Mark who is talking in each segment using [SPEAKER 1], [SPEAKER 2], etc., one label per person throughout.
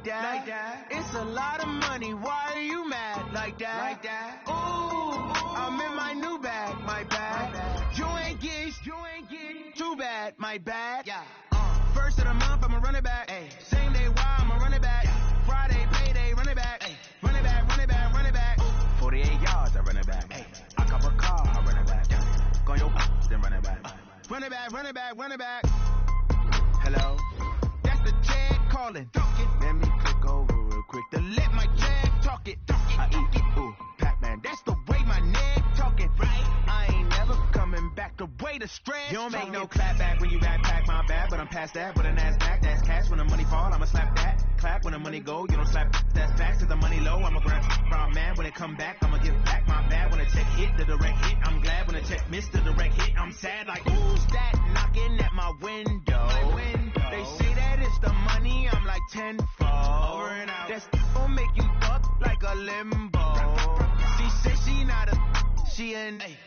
[SPEAKER 1] that. It's a lot of money. Why are you mad like that? Ooh, I'm in my new bag, my bad. You ain't get too bad, my bad. Yeah. First of the month, I'ma run it back. Ay. Same day, why I'ma run it back. Friday, payday, run it back. Ay. Run it back, run it back, run it back. 48 yards, I run it back. Ay. I cop a car, I run it back. Go on your then run it back. Run it back, run it back, run it back. Hello? That's the Jag calling. Let me click over real quick to let my Jag talk it. I eat it, ooh, Pac-Man. That's the way my neck talking. Right? I ain't never coming back the way the stress. You don't make no clap back when you backpack, my bad, but I'm past that. With a NASDAQ, that's cash. When the money fall, I'ma slap that. Clap when the money go, you don't slap. That's facts. Cause the money low, I'ma grab from man. When it come back, I'ma give back my bad. When the check hit, the direct hit, I'm glad. When the check missed the direct hit, I'm sad. Like, who's that knocking at my window? They say that it's the money, I'm like tenfold. Over and out. That's gon' make you fuck like a limbo. She said she not a, she an A.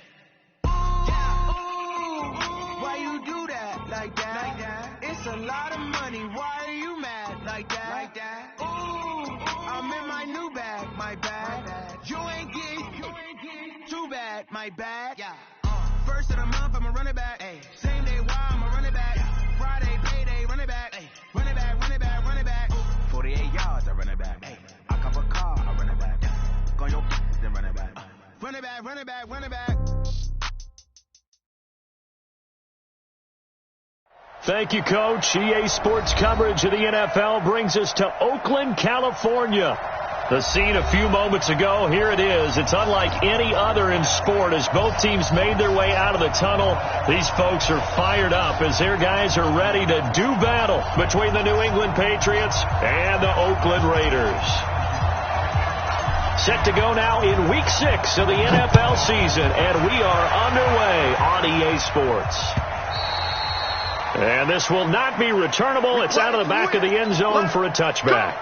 [SPEAKER 1] Why you do that like that? It's a lot of money. Why are you mad like that? Ooh, I'm in my new bag, my bad. You ain't get too bad, my bad. Yeah. First of the month, I'ma run it back. Ay. Same day, why I'ma run it back. Friday, payday, run it back. Ay. Run it back, run it back, run it back. 48 yards, I run it back. Ay. I cop a car, I run it back. Go on your then run it back. Run it back, run it back, run it back.
[SPEAKER 2] Thank you, Coach. EA Sports coverage of the NFL brings us to Oakland, California. The scene a few moments ago, here it is. It's unlike any other in sport as both teams made their way out of the tunnel. These folks are fired up as their guys are ready to do battle between the New England Patriots and the Oakland Raiders. Set to go now in Week 6 of the NFL season, and we are underway on EA Sports. And this will not be returnable. It's out of the back of the end zone for a touchback.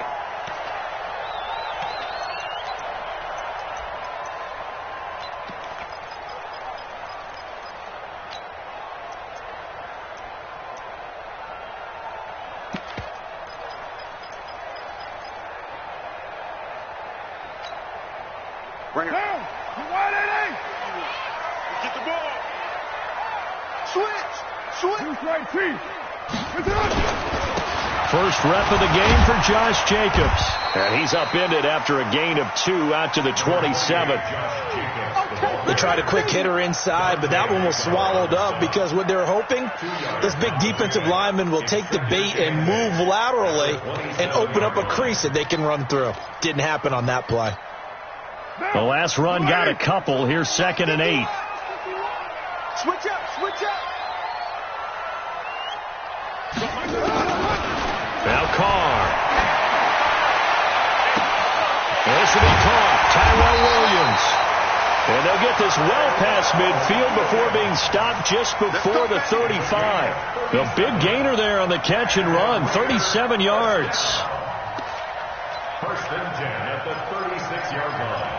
[SPEAKER 3] Bring it down. Get the ball. Switch right feet.
[SPEAKER 2] First rep of the game for Josh Jacobs. And he's upended after a gain of 2 out to the 27.
[SPEAKER 4] They tried a quick hitter inside, but that one was swallowed up because what they're hoping, this big defensive lineman will take the bait and move laterally and open up a crease that they can run through. Didn't happen on that play.
[SPEAKER 2] The last run got a couple. Here's 2nd and 8.
[SPEAKER 3] Switch up.
[SPEAKER 2] Now Carr. This will be caught. Tyrell Williams. And they'll get this well past midfield before being stopped just before the 35. The big gainer there on the catch and run, 37 yards.
[SPEAKER 5] First and 10 at the 36-yard line.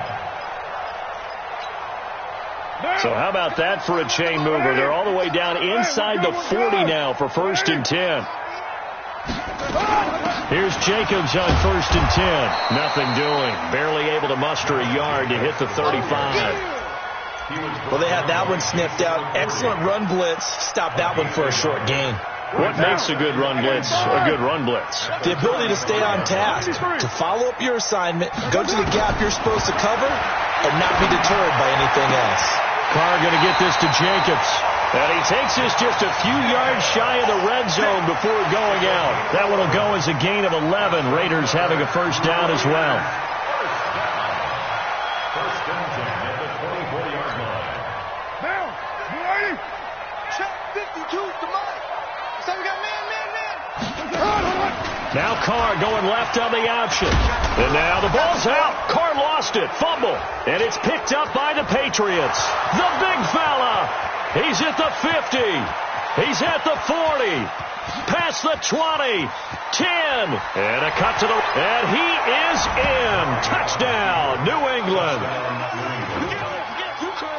[SPEAKER 2] So how about that for a chain mover? They're all the way down inside the 40 now for 1st and 10. Here's Jacobs on 1st and 10. Nothing doing. Barely able to muster a yard to hit the 35.
[SPEAKER 4] Well, they had that one sniffed out. Excellent run blitz. Stop that one for a short gain.
[SPEAKER 2] What makes a good run blitz a good run blitz?
[SPEAKER 4] The ability to stay on task, to follow up your assignment, go to the gap you're supposed to cover, and not be deterred by anything else.
[SPEAKER 2] Carr going to get this to Jacobs. And he takes this just a few yards shy of the red zone before going out. That one will go as a gain of 11. Raiders having a first down as well.
[SPEAKER 5] First and 10 at the 24-yard line.
[SPEAKER 3] Now, you ready? Check 52 to Mike. So we got man.
[SPEAKER 2] Now Carr going left on the option. And now the ball's out. Carr lost it. Fumble. And it's picked up by the Patriots. The big fella. He's at the 50. He's at the 40. Past the 20. 10. And a cut to the... And he is in. Touchdown, New England.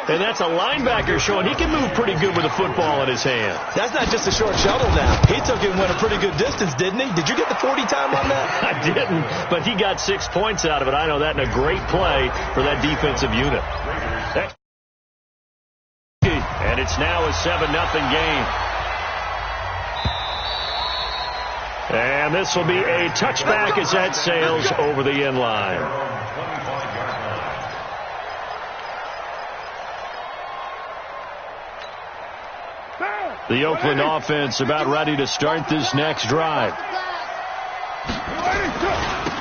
[SPEAKER 2] And that's a linebacker showing he can move pretty good with a football in his hand.
[SPEAKER 4] That's not just a short shuttle now. He took it and went a pretty good distance, didn't he? Did you get the 40 time on that?
[SPEAKER 2] I didn't, but he got 6 points out of it. I know that, and a great play for that defensive unit. And it's now a 7-0 game. And this will be a touchback as that sails over the end line. The Oakland offense about ready to start this next drive.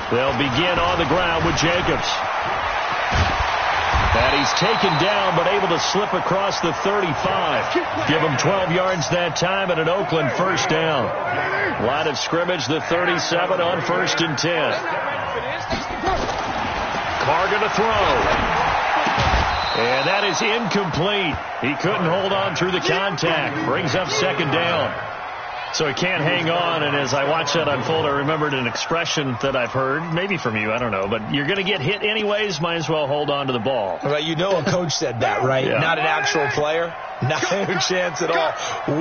[SPEAKER 2] They'll begin on the ground with Jacobs. And he's taken down, but able to slip across the 35. Give him 12 yards that time and an Oakland first down. Line of scrimmage, the 37 on 1st and 10. Carr going to throw. And that is incomplete. He couldn't hold on through the contact. Brings up 2nd down. So he can't hang on, and as I watched that unfold, I remembered an expression that I've heard, maybe from you, I don't know, but you're going to get hit anyways, might as well hold on to the ball.
[SPEAKER 4] Right, you know a coach said that, right?
[SPEAKER 2] Yeah.
[SPEAKER 4] Not an actual player. Not a chance at all.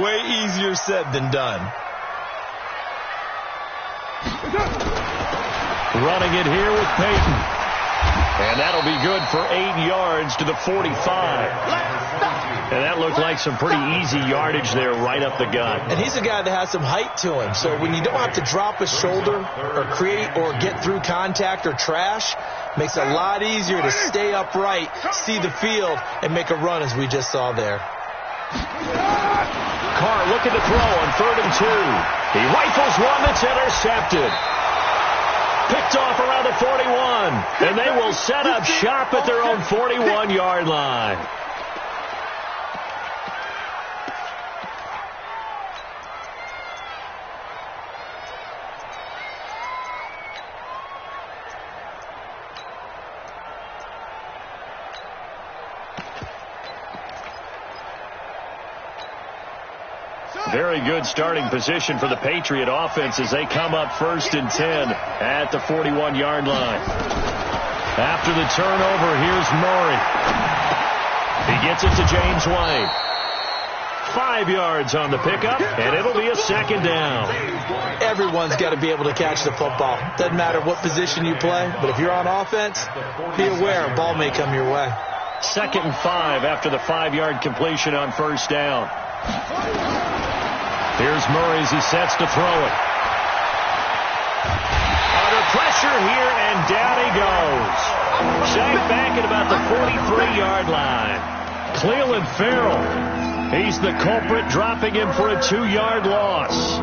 [SPEAKER 4] Way easier said than done.
[SPEAKER 2] Running it here with Peyton. And that'll be good for 8 yards to the 45. And that looked like some pretty easy yardage there right up the gut.
[SPEAKER 4] And he's a guy that has some height to him. So when you don't have to drop a shoulder or create or get through contact or trash, makes it a lot easier to stay upright, see the field, and make a run as we just saw there.
[SPEAKER 2] Carr looking to throw on 3rd and 2. He rifles one that's intercepted. Picked off around the 41, and they will set up shop at their own 41-yard line. Very good starting position for the Patriot offense as they come up 1st and 10 at the 41-yard line. After the turnover, here's Murray. He gets it to James White. 5 yards on the pickup, and it'll be a 2nd down.
[SPEAKER 4] Everyone's got to be able to catch the football. Doesn't matter what position you play, but if you're on offense, be aware a ball may come your way.
[SPEAKER 2] 2nd and 5 after the 5-yard completion on 1st down. Here's Murray as he sets to throw it. Under pressure here, and down he goes. Sacked back at about the 43-yard line. Cleveland Farrell, he's the culprit, dropping him for a 2-yard loss.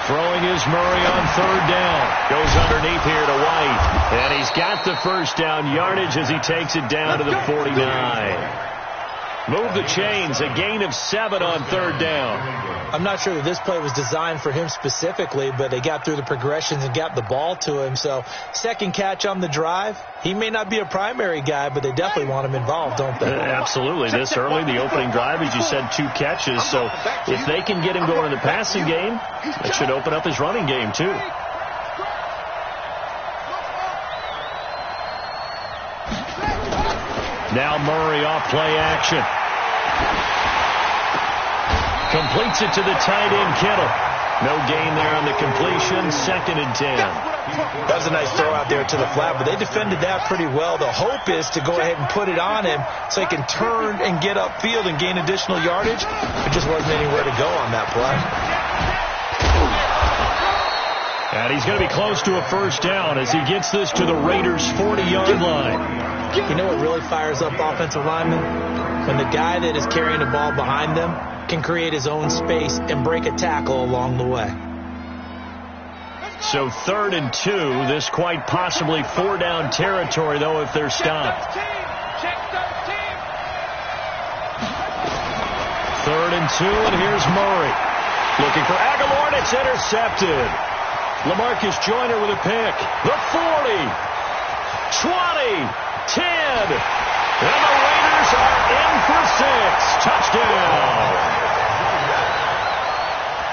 [SPEAKER 2] Throwing is Murray on 3rd down. Goes underneath here to White. And he's got the first down yardage as he takes it down to the 49. Move the chains. A gain of 7 on 3rd down.
[SPEAKER 4] I'm not sure that this play was designed for him specifically, but they got through the progressions and got the ball to him. So 2nd catch on the drive. He may not be a primary guy, but they definitely want him involved, don't they?
[SPEAKER 2] Absolutely. This early, the opening drive, as you said, 2 catches. So if they can get him going in the passing game, it should open up his running game too. Now Murray off play action. Completes it to the tight end, Kittle. No gain there on the completion. 2nd and 10.
[SPEAKER 4] That was a nice throw out there to the flat, but they defended that pretty well. The hope is to go ahead and put it on him so he can turn and get upfield and gain additional yardage. There just wasn't anywhere to go on that play.
[SPEAKER 2] And he's going to be close to a first down as he gets this to the Raiders' 40-yard line.
[SPEAKER 4] You know what really fires up offensive linemen? When the guy that is carrying the ball behind them can create his own space and break a tackle along the way.
[SPEAKER 2] So 3rd and 2. This quite possibly 4-down territory, though, if they're stopped. 3rd and 2, and here's Murray. Looking for Aguilar, and it's intercepted. LaMarcus Joyner with a pick. The 40, 20, 10. And the Raiders are in for 6. Touchdown.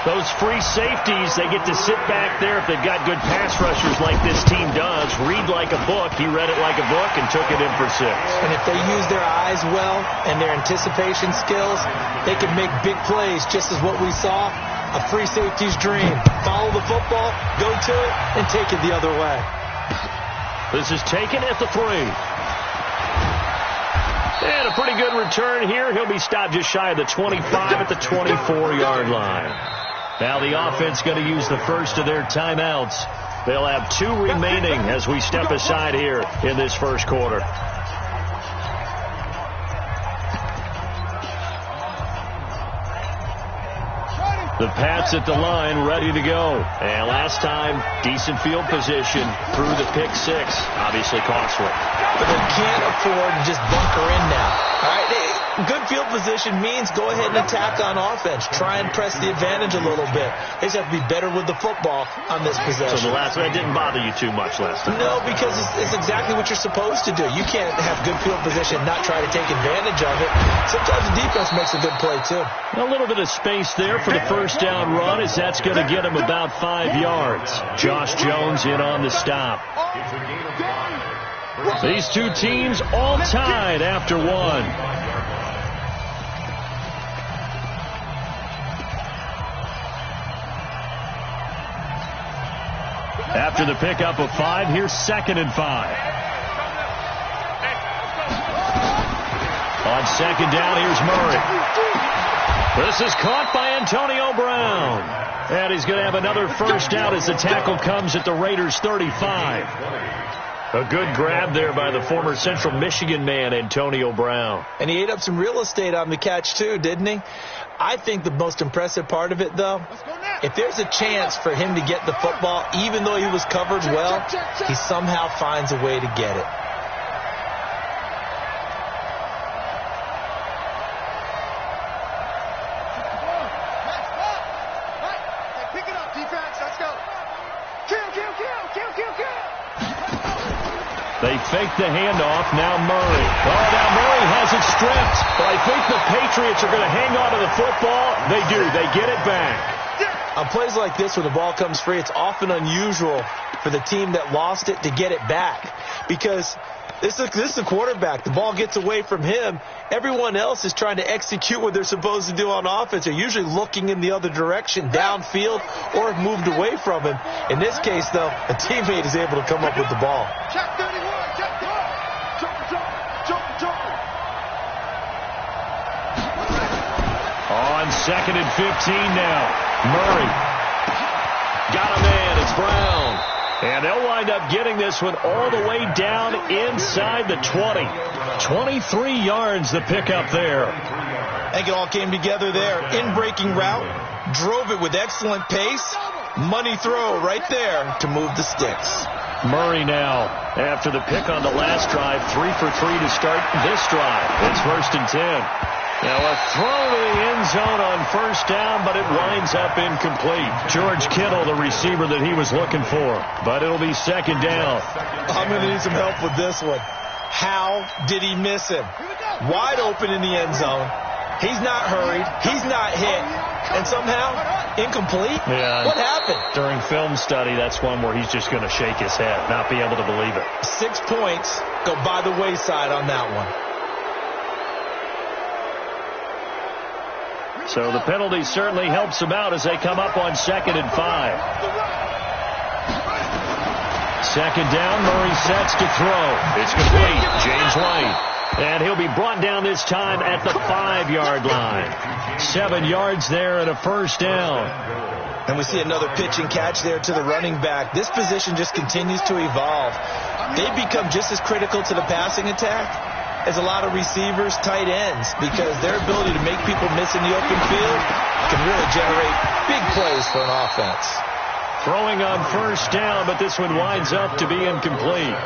[SPEAKER 2] Those free safeties, they get to sit back there if they've got good pass rushers like this team does. Read like a book. He read it like a book and took it in for 6.
[SPEAKER 4] And if they use their eyes well and their anticipation skills, they can make big plays, just as what we saw. A free safety's dream. Follow the football, go to it, and take it the other way.
[SPEAKER 2] This is taken at the 3. And a pretty good return here. He'll be stopped just shy of the 25 at the 24-yard line. Now the offense going to use the first of their timeouts. They'll have 2 remaining as we step aside here in this first quarter. The Pats at the line, ready to go. And last time, decent field position through the pick 6. Obviously costly.
[SPEAKER 4] But they can't afford to just bunker in now. All right, good field position means go ahead and attack on offense. Try and press the advantage a little bit. They just have to be better with the football on this possession.
[SPEAKER 2] So the last one didn't bother you too much last time?
[SPEAKER 4] No, because it's exactly what you're supposed to do. You can't have good field position and not try to take advantage of it. Sometimes the defense makes a good play, too.
[SPEAKER 2] A little bit of space there for the first down run, as that's going to get him about 5 yards. Josh Jones in on the stop. These two teams all tied after 1. After the pickup of 5, here's 2nd and 5. On 2nd down, here's Murray. This is caught by Antonio Brown. And he's going to have another first down as the tackle comes at the Raiders' 35. A good grab there by the former Central Michigan man, Antonio Brown.
[SPEAKER 4] And he ate up some real estate on the catch, too, didn't he? I think the most impressive part of it, though, if there's a chance for him to get the football, even though he was covered well, he somehow finds a way to get it.
[SPEAKER 3] Pick it up, defense. Let's go. Kill.
[SPEAKER 2] They fake the handoff. Now Murray. Oh, now Murray has it stripped. But I think the Patriots are going to hang on to the football. They do. They get it back.
[SPEAKER 4] On plays like this where the ball comes free, it's often unusual for the team that lost it to get it back. Because this is a quarterback. The ball gets away from him. Everyone else is trying to execute what they're supposed to do on offense. They're usually looking in the other direction, downfield, or have moved away from him. In this case, though, a teammate is able to come up with the ball.
[SPEAKER 3] Check 31. Check 31. Jump.
[SPEAKER 2] On 2nd and 15 now. Murray. Got a man. It's Brown. And they'll wind up getting this one all the way down inside the 20. 23 yards the pickup there.
[SPEAKER 4] I think it all came together there. In-breaking route. Drove it with excellent pace. Money throw right there to move the sticks.
[SPEAKER 2] Murray now, after the pick on the last drive, 3 for 3 to start this drive. It's 1st and 10. Now a throw to the end zone on first down, but it winds up incomplete. George Kittle, the receiver that he was looking for, but it'll be 2nd down.
[SPEAKER 4] I'm going to need some help with this one. How did he miss him? Wide open in the end zone. He's not hurried. He's not hit. And somehow, incomplete?
[SPEAKER 2] Yeah.
[SPEAKER 4] What happened?
[SPEAKER 2] During film study, that's one where he's just going to shake his head, not be able to believe it.
[SPEAKER 4] 6 points go by the wayside on that one.
[SPEAKER 2] So the penalty certainly helps them out as they come up on 2nd and 5. 2nd down, Murray sets to throw. It's complete. James White. And he'll be brought down this time at the 5-yard line. 7 yards there and a first down.
[SPEAKER 4] And we see another pitch and catch there to the running back. This position just continues to evolve. They become just as critical to the passing attack as a lot of receivers, tight ends, because their ability to make people miss in the open field can really generate big plays for an offense.
[SPEAKER 2] Throwing on first down, but this one winds up to be incomplete.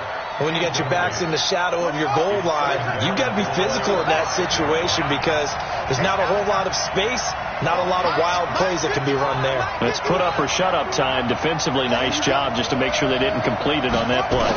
[SPEAKER 4] When you get your backs in the shadow of your goal line, you've got to be physical in that situation because there's not a whole lot of space, not a lot of wild plays that can be run there.
[SPEAKER 2] It's put up or shut up time. Defensively, nice job just to make sure they didn't complete it on that play.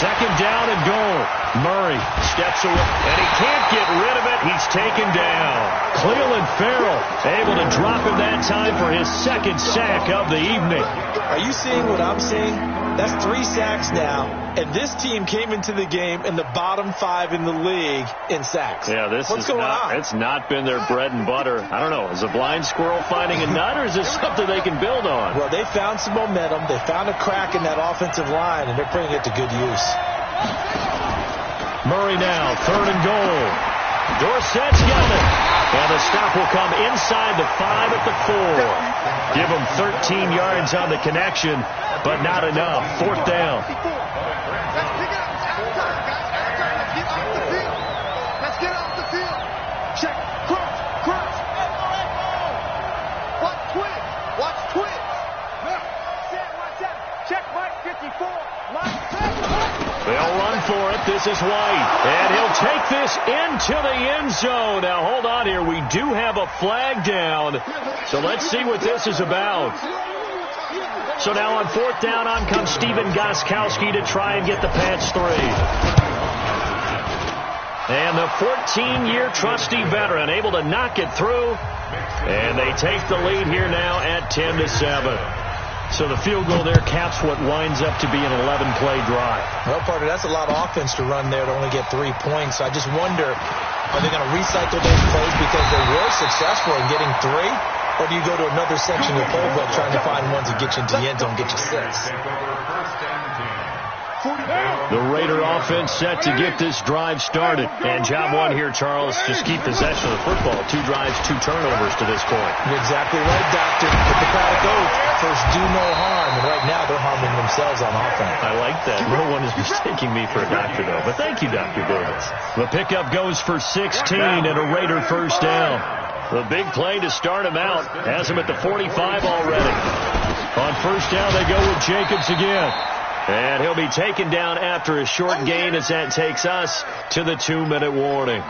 [SPEAKER 2] 2nd down and goal. Murray steps away, and he can't get rid of it. He's taken down. Cleveland Farrell able to drop him that time for his second sack of the evening.
[SPEAKER 4] Are you seeing what I'm seeing? That's 3 sacks now, and this team came into the game in the bottom 5 in the league in sacks.
[SPEAKER 2] Yeah,
[SPEAKER 4] What's going on?
[SPEAKER 2] It's not been their bread and butter. I don't know. Is a blind squirrel finding a nut, or is this something they can build on?
[SPEAKER 4] Well, they found some momentum. They found a crack in that offensive line, and they're putting it to good use.
[SPEAKER 2] Murray now, 3rd and goal. Dorsett's got it. And the stop will come inside the 5 at the 4. Give them 13 yards on the connection, but not enough. 4th down.
[SPEAKER 3] Let's pick it up. It's outside, guys. Outside. Let's get off the field. Let's get off the field. Check. Cross. Watch Twitch. Watch Twitch. Watch out. Check Mike 54.
[SPEAKER 2] They'll run for it. This is White. And he'll take this into the end zone. Now, hold on here. We do have a flag down. So let's see what this is about. So now on 4th down, on comes Steven Gostkowski to try and get the Pats 3. And the 14-year trusty veteran able to knock it through. And they take the lead here now at 10-7. So the field goal there caps what winds up to be an 11-play drive.
[SPEAKER 4] Well, Parker, that's a lot of offense to run there to only get 3 points. So I just wonder, are they going to recycle those plays because they were successful in getting 3? Or do you go to another section of the playbook trying to find ones that get you into the end zone, get you 6?
[SPEAKER 2] The Raider offense set to get this drive started. And job one here, Charles, just keep possession of the football. 2 drives, 2 turnovers to this point.
[SPEAKER 4] You're exactly right, Doctor. Hippocratic oath. First, do no harm. And right now, they're harming themselves on offense.
[SPEAKER 2] I like that. No one is mistaking me for a doctor, though. But thank you, Dr. Davis. The pickup goes for 16 and a Raider first down. The big play to start him out has him at the 45 already. On first down, they go with Jacobs again. And he'll be taken down after a short gain as that takes us to the 2-minute warning.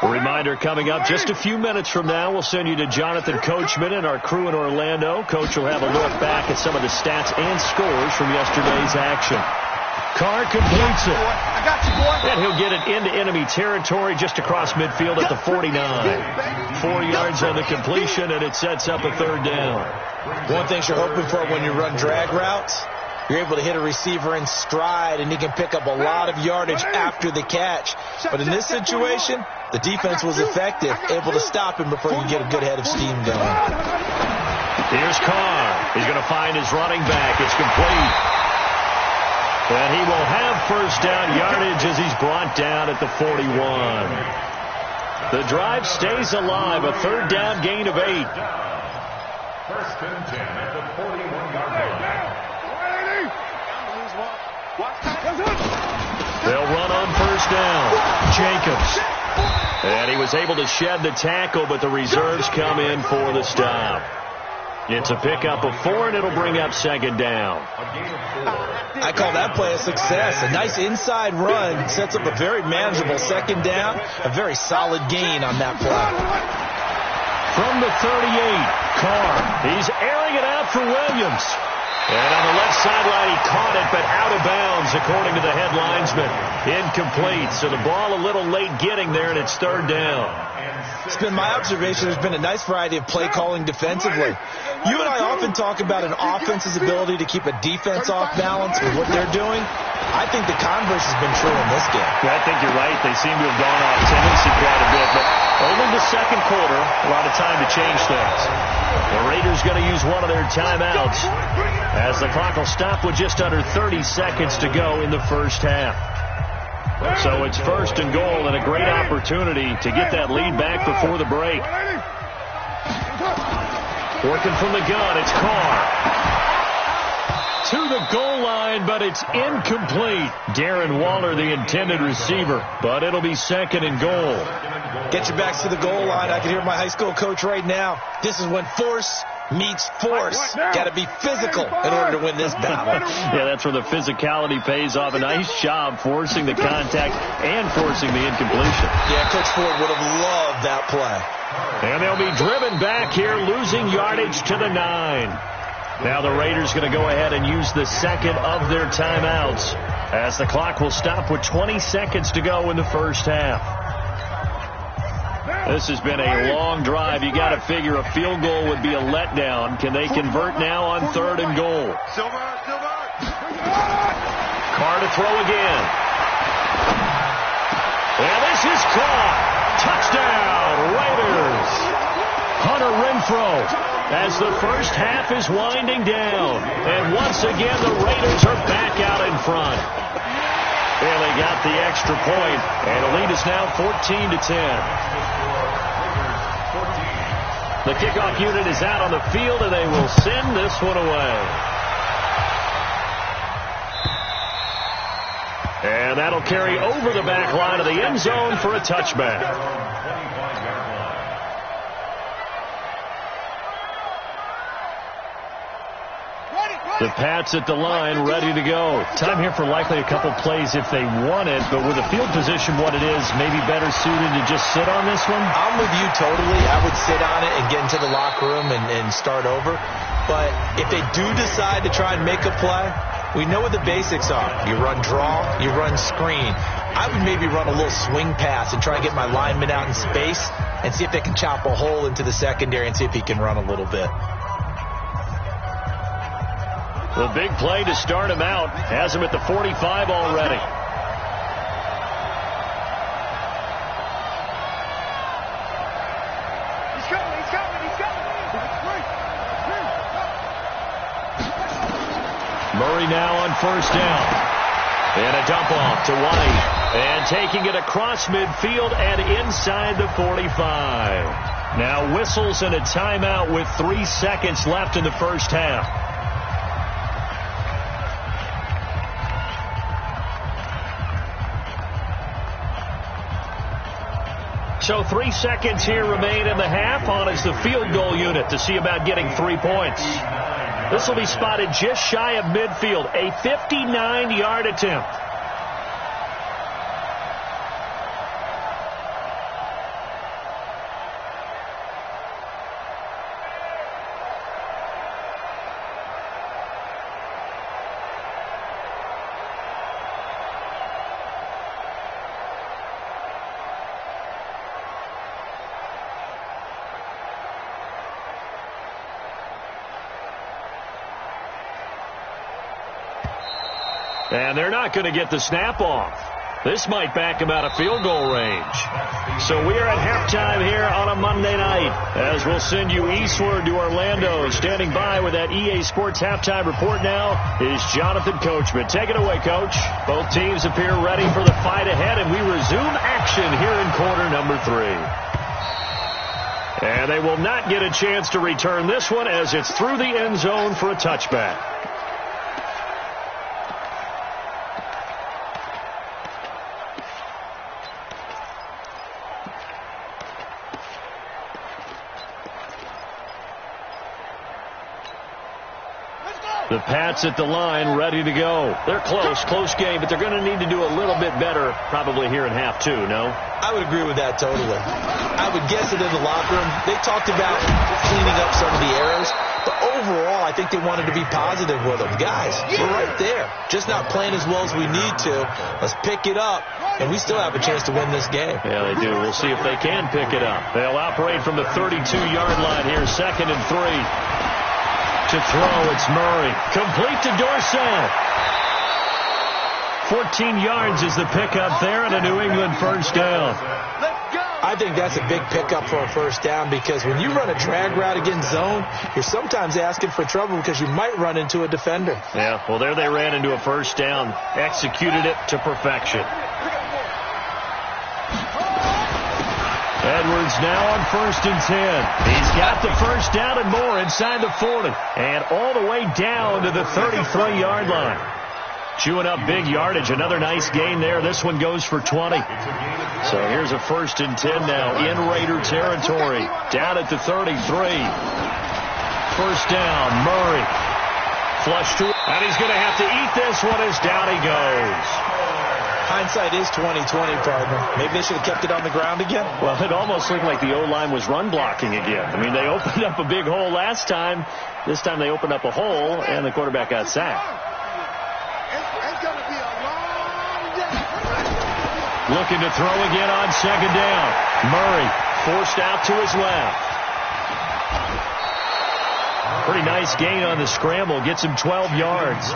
[SPEAKER 2] A reminder coming up just a few minutes from now, we'll send you to Jonathan Coachman and our crew in Orlando. Coach will have a look back at some of the stats and scores from yesterday's action. Carr completes it.
[SPEAKER 3] I got you, boy.
[SPEAKER 2] And he'll get it into enemy territory just across midfield at the 49. 4 yards on the completion, and it sets up a 3rd down.
[SPEAKER 4] One thing you're hoping for when you run drag routes, you're able to hit a receiver in stride, and he can pick up a lot of yardage after the catch. But in this situation, the defense was effective, able to stop him before you get a good head of steam going.
[SPEAKER 2] Here's Carr. He's going to find his running back. It's complete. And he will have first down yardage as he's brought down at the 41. The drive stays alive. A 3rd down gain of 8.
[SPEAKER 5] First and 10 at the 41-yard line.
[SPEAKER 2] They'll run on first down. Jacobs. And he was able to shed the tackle, but the reserves come in for the stop. It's a pickup of 4, and it'll bring up 2nd down.
[SPEAKER 4] I call that play a success. A nice inside run sets up a very manageable 2nd down. A very solid gain on that play.
[SPEAKER 2] From the 38, Carr. He's airing it out for Williams. And on the left sideline, he caught it, but out of bounds, according to the head linesman. Incomplete. So the ball a little late getting there, and it's 3rd down.
[SPEAKER 4] It's been my observation there's been a nice variety of play calling defensively. You and I often talk about an offense's ability to keep a defense off balance with what they're doing. I think the converse has been true in this game.
[SPEAKER 2] I think you're right. They seem to have gone off tendency quite a bit, but only the 2nd quarter, a lot of time to change things. The Raiders going to use one of their timeouts as the clock will stop with just under 30 seconds to go in the first half. So it's 1st and goal and a great opportunity to get that lead back before the break. Working from the gun, it's Carr. To the goal line, but it's incomplete. Darren Waller, the intended receiver, but it'll be 2nd and goal.
[SPEAKER 4] Get your backs to the goal line. I can hear my high school coach right now. This is when force meets force. Got to be physical in order to win this battle.
[SPEAKER 2] Yeah, that's where the physicality pays off. A nice job forcing the contact and forcing the incompletion.
[SPEAKER 4] Yeah, Coach Ford would have loved that play.
[SPEAKER 2] And they'll be driven back here, losing yardage to the 9. Now the Raiders going to go ahead and use the 2nd of their timeouts as the clock will stop with 20 seconds to go in the first half. This has been a long drive. You got to figure a field goal would be a letdown. Can they convert now on 3rd and goal? Carr to throw again. And this is caught. Touchdown, Raiders. Hunter Renfrow, as the first half is winding down. And once again, the Raiders are back out in front. And they got the extra point, and the lead is now 14-10. The kickoff unit is out on the field, and they will send this one away. And that'll carry over the back line of the end zone for a touchback. The Pats at the line, ready to go. Time here for likely a couple plays if they want it, but with the field position what it is, maybe better suited to just sit on this one?
[SPEAKER 4] I'm with you totally. I would sit on it and get into the locker room and start over. But if they do decide to try and make a play, we know what the basics are. You run draw, you run screen. I would maybe run a little swing pass and try and get my lineman out in space and see if they can chop a hole into the secondary and see if he can run a little bit.
[SPEAKER 2] The big play to start him out. Has him at the 45 already.
[SPEAKER 3] He's coming.
[SPEAKER 2] Murray now on first down. And a dump off to White. And taking it across midfield and inside the 45. Now whistles and a timeout with 3 seconds left in the first half. So 3 seconds here remain in the half on as the field goal unit to see about getting 3 points. This will be spotted just shy of midfield, a 59-yard attempt. And they're not going to get the snap off. This might back them out of field goal range. So we are at halftime here on a Monday night, as we'll send you eastward to Orlando. Standing by with that EA Sports halftime report now is Jonathan Coachman. Take it away, Coach. Both teams appear ready for the fight ahead, and we resume action here in quarter number 3. And they will not get a chance to return this one as it's through the end zone for a touchback. The Pats at the line, ready to go. They're close game, but they're going to need to do a little bit better probably here in half 2, no?
[SPEAKER 4] I would agree with that totally. I would guess that in the locker room, they talked about cleaning up some of the errors, but overall, I think they wanted to be positive with them. Guys, we're right there. Just not playing as well as we need to. Let's pick it up, and we still have a chance to win this game.
[SPEAKER 2] Yeah, they do. We'll see if they can pick it up. They'll operate from the 32-yard line here, 2nd and 3. To throw, it's Murray. Complete to Dorsett. 14 yards is the pickup there and a New England first down.
[SPEAKER 4] I think that's a big pickup for a first down because when you run a drag route against zone, you're sometimes asking for trouble because you might run into a defender.
[SPEAKER 2] Yeah, well, there they ran into a first down. Executed it to perfection. Edwards now on 1st and 10. He's got the first down and more inside the 40. And all the way down to the 33-yard line. Chewing up big yardage. Another nice gain there. This one goes for 20. So here's a 1st and 10 now in Raider territory. Down at the 33. First down, Murray. Flush to, and he's going to have to eat this one as down he goes.
[SPEAKER 4] Hindsight is 20/20, partner. Maybe they should have kept it on the ground again.
[SPEAKER 2] Well, it almost looked like the O-line was run blocking again. I mean, they opened up a big hole last time. This time they opened up a hole, and the quarterback got sacked.
[SPEAKER 3] It's going to be a long day.
[SPEAKER 2] Looking to throw again on 2nd down. Murray forced out to his left. Pretty nice gain on the scramble. Gets him 12 yards.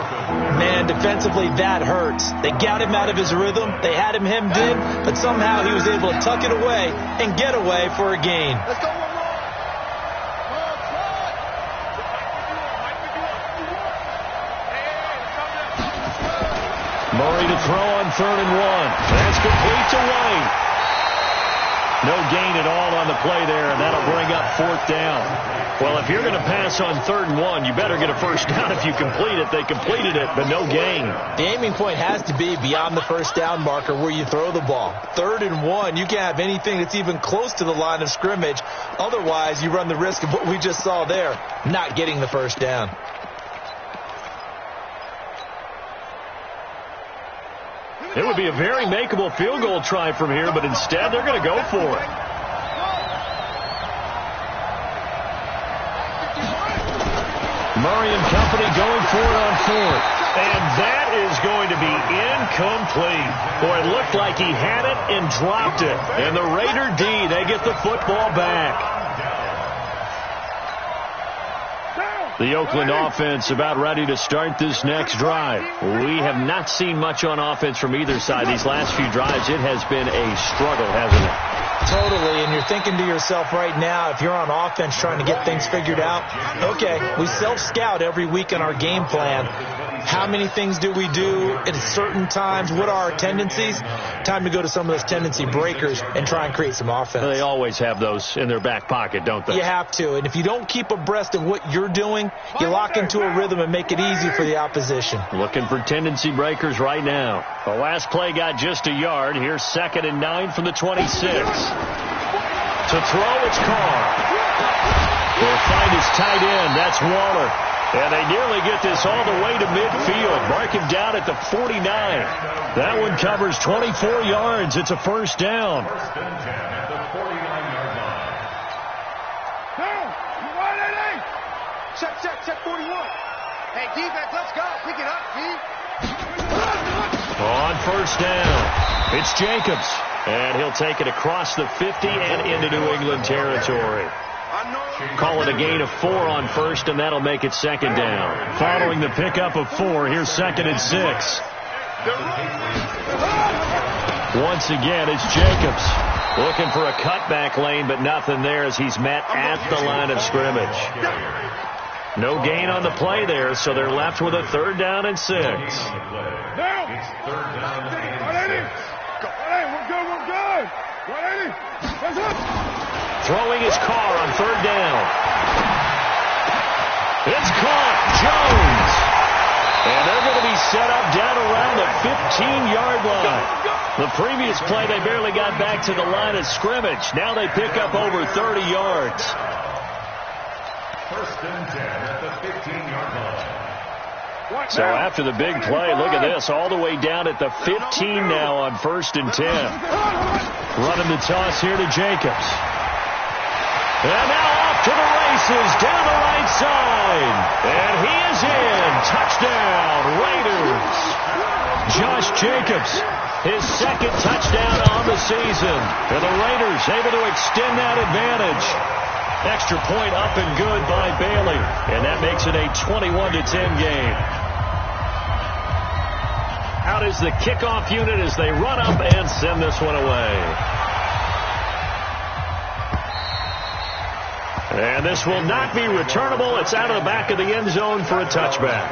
[SPEAKER 4] Man, defensively, that hurts. They got him out of his rhythm. They had him hemmed in, but somehow he was able to tuck it away and get away for a gain.
[SPEAKER 3] Let's go.
[SPEAKER 2] Murray to throw on 3rd and 1. That's complete to White. No gain at all on the play there, and that'll bring up 4th down. Well, if you're going to pass on 3rd and 1, you better get a first down if you complete it. They completed it, but no gain.
[SPEAKER 4] The aiming point has to be beyond the first down marker where you throw the ball. 3rd and 1, you can't have anything that's even close to the line of scrimmage. Otherwise, you run the risk of what we just saw there, not getting the first down.
[SPEAKER 2] It would be a very makeable field goal try from here, but instead they're going to go for it. Murray and company going for it on 4th. And that is going to be incomplete. Boy, it looked like he had it and dropped it. And the Raider D, they get the football back. The Oakland offense about ready to start this next drive. We have not seen much on offense from either side. These last few drives, it has been a struggle, hasn't it?
[SPEAKER 4] Totally, and you're thinking to yourself right now, if you're on offense trying to get things figured out, okay, we self-scout every week in our game plan. How many things do we do at certain times? What are our tendencies? Time to go to some of those tendency breakers and try and create some offense.
[SPEAKER 2] They always have those in their back pocket, don't they?
[SPEAKER 4] You have to, and if you don't keep abreast of what you're doing, you lock into a rhythm and make it easy for the opposition.
[SPEAKER 2] Looking for tendency breakers right now. The last play got just a yard. Here's 2nd and 9 from the 26. To throw, it's Carr. They'll find his tight end. That's Waller. And they nearly get this all the way to midfield. Mark him down at the 49. That one covers 24 yards. It's a first down.
[SPEAKER 5] First and 10 at the 49-yard line.
[SPEAKER 3] Check 41. Hey, defense, let's go. Pick it up, D.
[SPEAKER 2] On first down, it's Jacobs. And he'll take it across the 50 and into New England territory. Call it a gain of 4 on first, and that'll make it 2nd down. Following the pickup of 4, here's 2nd and 6. Once again, it's Jacobs. Looking for a cutback lane, but nothing there as he's met at the line of scrimmage. No gain on the play there, so they're left with a 3rd down and 6.
[SPEAKER 5] It's 3rd down and 6.
[SPEAKER 3] We're good. 180. That's it.
[SPEAKER 2] Throwing his Carr on 3rd down. It's caught. Jones. And they're going to be set up down around the 15-yard line. The previous play, they barely got back to the line of scrimmage. Now they pick up over 30 yards.
[SPEAKER 5] 1st and 10 at the 15-yard line.
[SPEAKER 2] So after the big play, look at this, all the way down at the 15 now on 1st and 10. Running the toss here to Jacobs. And now off to the races, down the right side. And he is in. Touchdown, Raiders. Josh Jacobs, his 2nd touchdown on the season. And the Raiders able to extend that advantage. Extra point up and good by Bailey. And that makes it a 21-10 game. Out is the kickoff unit as they run up and send this one away. And this will not be returnable. It's out of the back of the end zone for a touchback.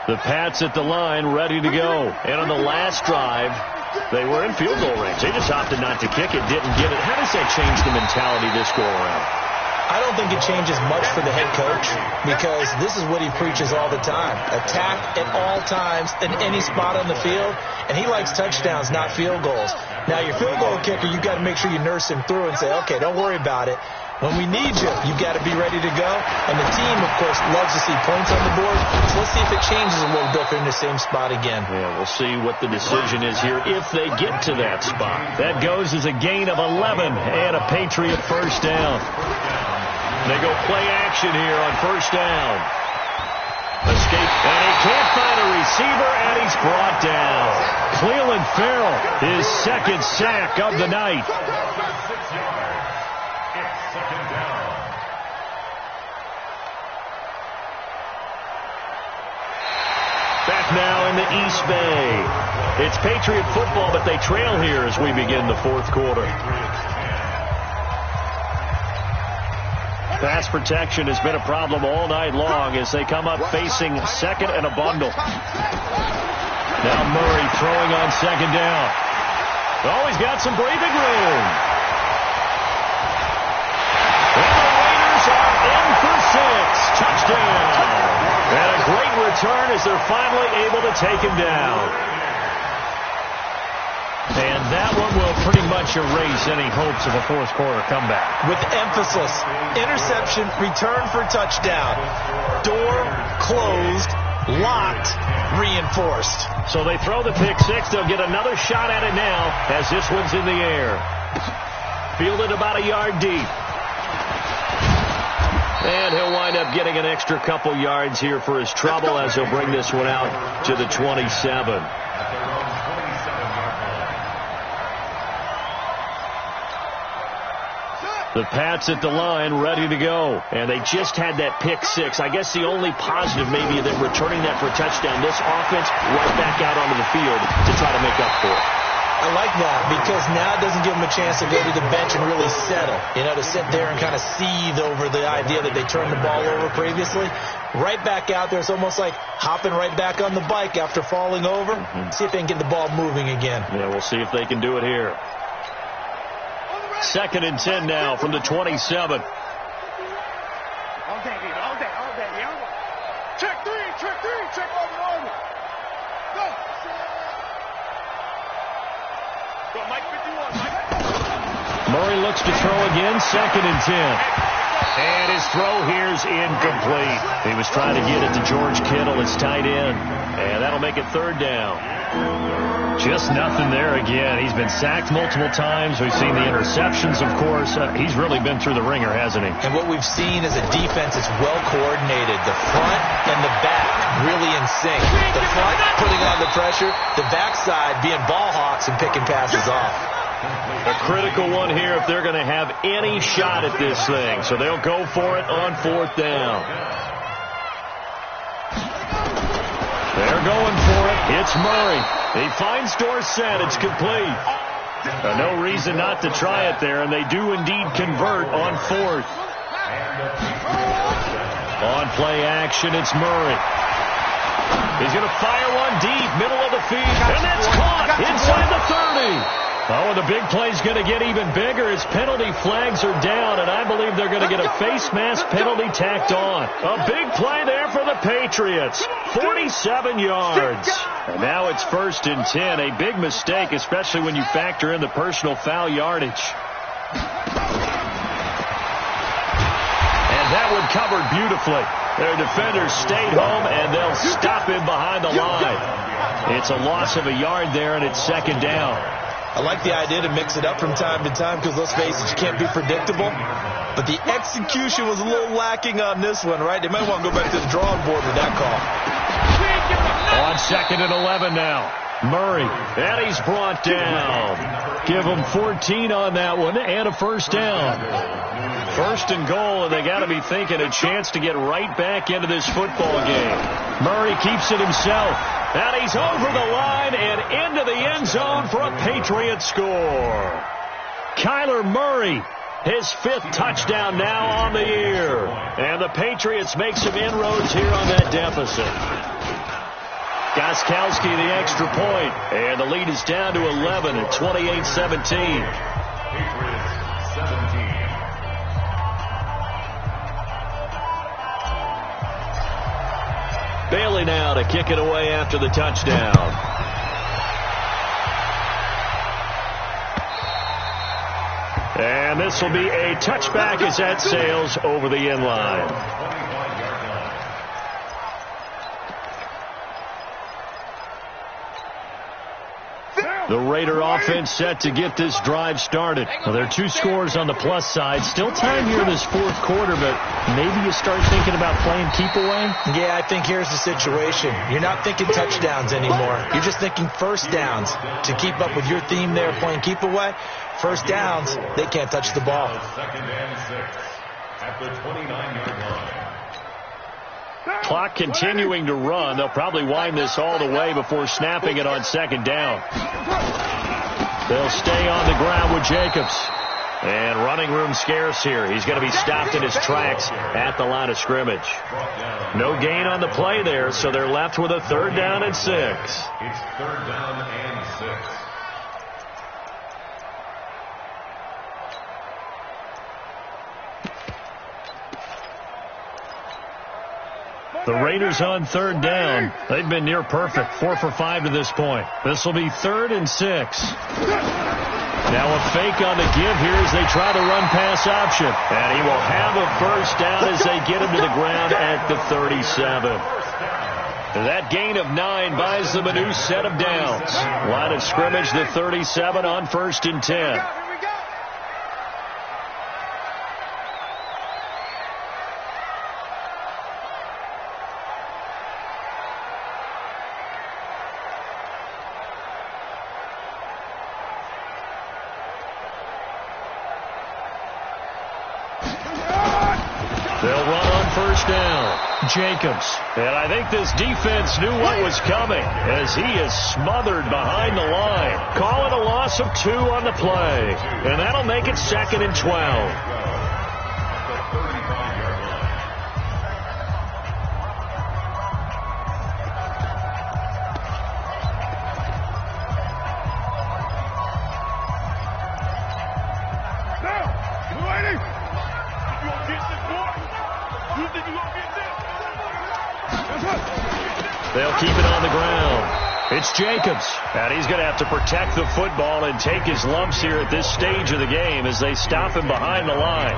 [SPEAKER 2] The Pats at the line, ready to go. And on the last drive, they were in field goal range. They just opted not to kick it, didn't get it. How does that change the mentality this go around?
[SPEAKER 4] I don't think it changes much for the head coach because this is what he preaches all the time. Attack at all times in any spot on the field, and he likes touchdowns, not field goals. Now, your field goal kicker, you've got to make sure you nurse him through and say, okay, don't worry about it. When we need you, you've got to be ready to go. And the team, of course, loves to see points on the board. So let's see if it changes a little bit if they're in the same spot again.
[SPEAKER 2] Yeah, we'll see what the decision is here if they get to that spot. That goes as a gain of 11 and a Patriot first down. They go play action here on first down. Escape, and he can't find a receiver, and he's brought down. Cleveland Farrell, his second sack of the night. Back now in the East Bay. It's Patriot football, but they trail here as we begin the fourth quarter. Pass protection has been a problem all night long as they come up facing second and a bundle. Now Murray throwing on second down. Oh, he's got some breathing room. And the Raiders are in for 6. Touchdown. And a great return as they're finally able to take him down. And that one will pretty much erase any hopes of a fourth quarter comeback.
[SPEAKER 4] With emphasis, interception, return for touchdown. Door closed, locked, reinforced.
[SPEAKER 2] So they throw the pick six. They'll get another shot at it now as this one's in the air. Fielded about a yard deep. And he'll wind up getting an extra couple yards here for his trouble as he'll bring this one out to the 27. The Pats at the line, ready to go. And they just had that pick six. I guess the only positive maybe that returning that for a touchdown, this offense right back out onto the field to try to make up for it.
[SPEAKER 4] I like that because now it doesn't give them a chance to go to the bench and really settle. You know, to sit there and kind of seethe over the idea that they turned the ball over previously. Right back out there. It's almost like hopping right back on the bike after falling over. See if they can get the ball moving again.
[SPEAKER 2] Yeah, we'll see if they can do it here. 2nd and 10 now from the 27.
[SPEAKER 3] All day. Check three, check over. Go. Go, Mike 51, Mike.
[SPEAKER 2] Murray looks to throw again, 2nd and 10. And his throw here's incomplete. He was trying to get it to George Kittle, his tight end. And that'll make it 3rd down. Just nothing there again. He's been sacked multiple times. We've seen the interceptions, of course. He's really been through the ringer, hasn't he?
[SPEAKER 4] And what we've seen is a defense that's well coordinated. The front and the back really in sync. The front putting on the pressure. The backside being ball hawks and picking passes off.
[SPEAKER 2] A critical one here if they're going to have any shot at this thing. So they'll go for it on 4th down. They're going for it. It's Murray. He finds Dorsett. It's complete. No reason not to try it there, and they do indeed convert on 4th. On play action, it's Murray. He's going to fire one deep, middle of the field, and that's caught inside the 30. Oh, and the big play's going to get even bigger as penalty flags are down, and I believe they're going to get a face mask penalty tacked on. A big play there for the Patriots. 47 yards. And now it's 1st and 10. A big mistake, especially when you factor in the personal foul yardage. And that one covered beautifully. Their defenders stayed home, and they'll stop him behind the line. It's a loss of a yard there, and it's 2nd down.
[SPEAKER 4] I like the idea to mix it up from time to time because, let's face it, you can't be predictable. But the execution was a little lacking on this one, right? They might want to go back to the drawing board with that call.
[SPEAKER 2] On 2nd and 11 now. Murray, and he's brought down. Give him 14 on that one and a 1st down. 1st and goal, and they got to be thinking a chance to get right back into this football game. Murray keeps it himself. And he's over the line and into the end zone for a Patriot score. Kyler Murray, his 5th touchdown now on the year. And the Patriots make some inroads here on that deficit. Gostkowski the extra point. And the lead is down to 11 at 28-17.
[SPEAKER 5] Patriots 17.
[SPEAKER 2] Bailey now to kick it away after the touchdown. And this this will be a touchback as that sails over the end line. The Raider offense set to get this drive started. Well, there are 2 scores on the plus side. Still time here in this fourth quarter, but maybe you start thinking about playing keep away?
[SPEAKER 4] Yeah, I think here's the situation. You're not thinking touchdowns anymore. You're just thinking first downs. To keep up with your theme there, playing keep away, first downs, they can't touch the ball.
[SPEAKER 5] Second and 6 at the 29-yard line.
[SPEAKER 2] Clock continuing to run. They'll probably wind this all the way before snapping it on second down. They'll stay on the ground with Jacobs. And running room scarce here. He's going to be stopped in his tracks at the line of scrimmage. No gain on the play there, so they're left with a 3rd down and 6.
[SPEAKER 5] It's 3rd down and 6.
[SPEAKER 2] The Raiders on 3rd down. They've been near perfect, 4 for 5 to this point. This will be 3rd and 6. Now a fake on the give here as they try the run pass option. And he will have a first down as they get him to the ground at the 37. That gain of 9 buys them a new set of downs. Line of scrimmage, the 37 on 1st and 10. They'll run on 1st down. Jacobs. And I think this defense knew what was coming as he is smothered behind the line. Call it a loss of 2 on the play. And that'll make it 2nd and 12. They'll keep it on the ground. It's Jacobs. And he's going to have to protect the football and take his lumps here at this stage of the game as they stop him behind the line.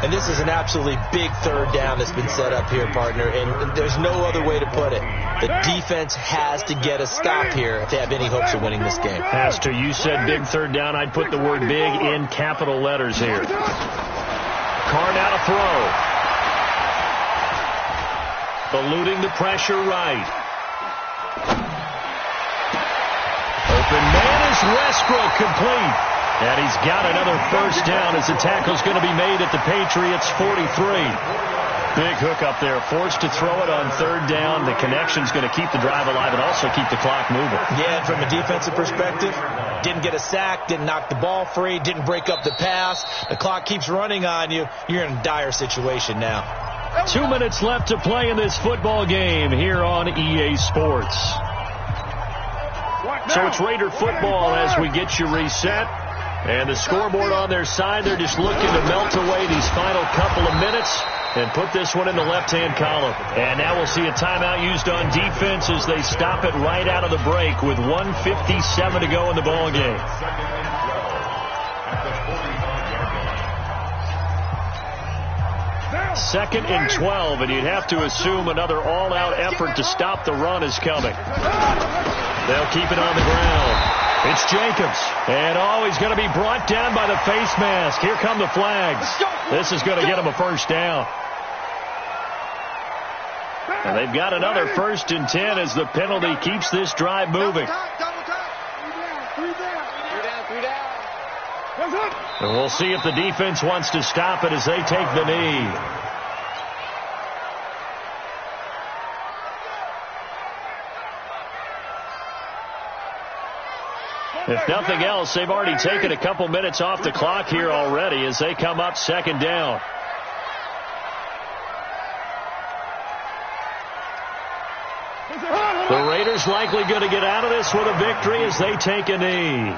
[SPEAKER 4] And this is an absolutely big 3rd down that's been set up here, partner. And there's no other way to put it. The defense has to get a stop here if they have any hopes of winning this game.
[SPEAKER 2] Has to. You said big 3rd down. I'd put the word big in capital letters here. Carr now to throw. Eluding the pressure right. Open man is Westbrook, complete. And he's got another first down as the tackle's going to be made at the Patriots' 43. Big hook up there, forced to throw it on 3rd down. The connection's going to keep the drive alive and also keep the clock moving.
[SPEAKER 4] Yeah, and from a defensive perspective, didn't get a sack, didn't knock the ball free, didn't break up the pass. The clock keeps running on you. You're in a dire situation now.
[SPEAKER 2] 2 minutes left to play in this football game here on EA Sports. So it's Raider football as we get you reset. And the scoreboard on their side, they're just looking to melt away these final couple of minutes and put this one in the left-hand column. And now we'll see a timeout used on defense as they stop it right out of the break with 1:57 to go in the ball game. 2nd and 12, and you'd have to assume another all-out effort to stop the run is coming. They'll keep it on the ground. It's Jacobs. And he's going to be brought down by the face mask. Here come the flags. This is going to get him a first down. And they've got another 1st and 10 as the penalty keeps this drive moving. And we'll see if the defense wants to stop it as they take the knee. If nothing else, they've already taken a couple minutes off the clock here already as they come up 2nd down. The Raiders likely going to get out of this with a victory as they take a knee.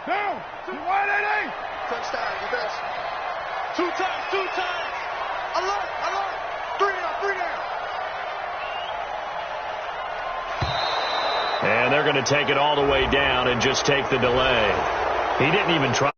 [SPEAKER 3] Down. 180. Touchdown, defense. Two times. Alert. 3 down.
[SPEAKER 2] And they're going to take it all the way down and just take the delay. He didn't even try.